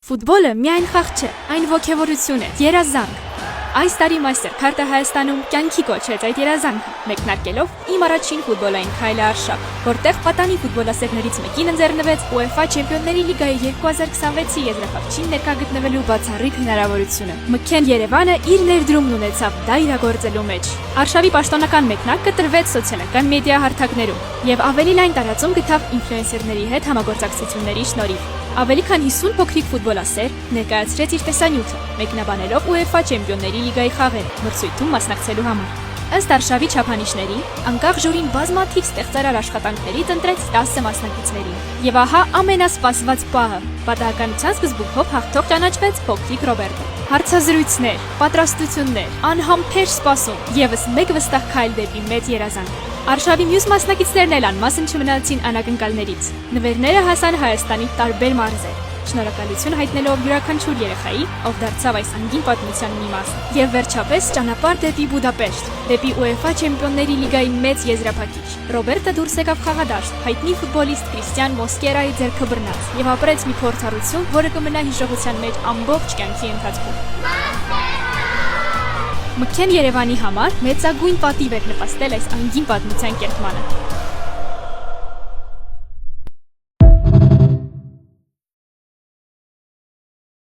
Ֆուտբոլը միայն խաղ չէ, այն ոգևորություն է, երազանք։ Այս տարի Մաստեր քարտը Հայաստանում կյանքի կոչեց այդ երազանքը, մեկնարկելով իմ առաջին ֆուտբոլային քայլը Արշակ, որտեղ պատանի ֆուտբոլասերներից մեկին ընձեռնվեց UEFA Չեմպիոնների լիգայի 2026-ի եզրափակչին ներկա գտնվելու բացառիկ հնարավորությունը։ Մկեն Երևանը իր ներդրումն ունեցավ դա իրագործելու մեջ։ Արշավի պաշտոնական մեկնարկը տրվեց սոցիալական մեդիա հարթակներում եւ ավելի լայն տարածում գտավ ինֆլուենսերների հետ համագործակցությունների շնորհիվ։ Ավելի քան 50 փոքրիկ ֆուտբոլասեր ներկայացրեց իր տեսանյութը, մեկնաբանելով UEFA Չեմպիոնների լիգայի խաղերը մրցույթում մասնակցելու համար։ Ըստ Արշավի չափանիշների, անկախ ժյուրին բազմաթիվ ստեղծարար աշխատանքներից ընտրեց 10 մասնակիցներին։ Եվ ահա ամենասպասված պահը՝ պատահականության սկզբունքով հաղթող ճանաչվեց փոքրիկ Ռոբերտը։ Հարցազրույցներ, պատրաստություններ, անհամբեր սպասում, եւս մեկ վստահ քայլ դեպի մեծ երազանք։ Արշավի մյուս մասնակիցներն էլ անմասն չմնացին անակնկալներից։ Նվերները հասան Հայաստանի տարբեր մարզեր, շնորհակալություն հայտնելով յուրաքանչյուր երեխայի, ով դարձավ այս անգին պատմության մի մաս։ Եվ վերջապես ճանապարհ դեպի Բուդապեշտ, դեպի UEFA Չեմպիոնների լիգայի մեծ եզրափակիչ։ Ռոբերտը դուրս եկավ խաղադաշտ, հայտնի ֆուտբոլիստ Քրիստիան Մոսկերայի ձեռքը բռնած եւ ապրեց մի փորձառություն, որը կմնա հիշողության մեջ ամբողջ կյանքի ընթացքում։ Մկեն Երևանի համար մեծագույն պատիվ էր նպաստել այս անգին պատմության կերտմանը։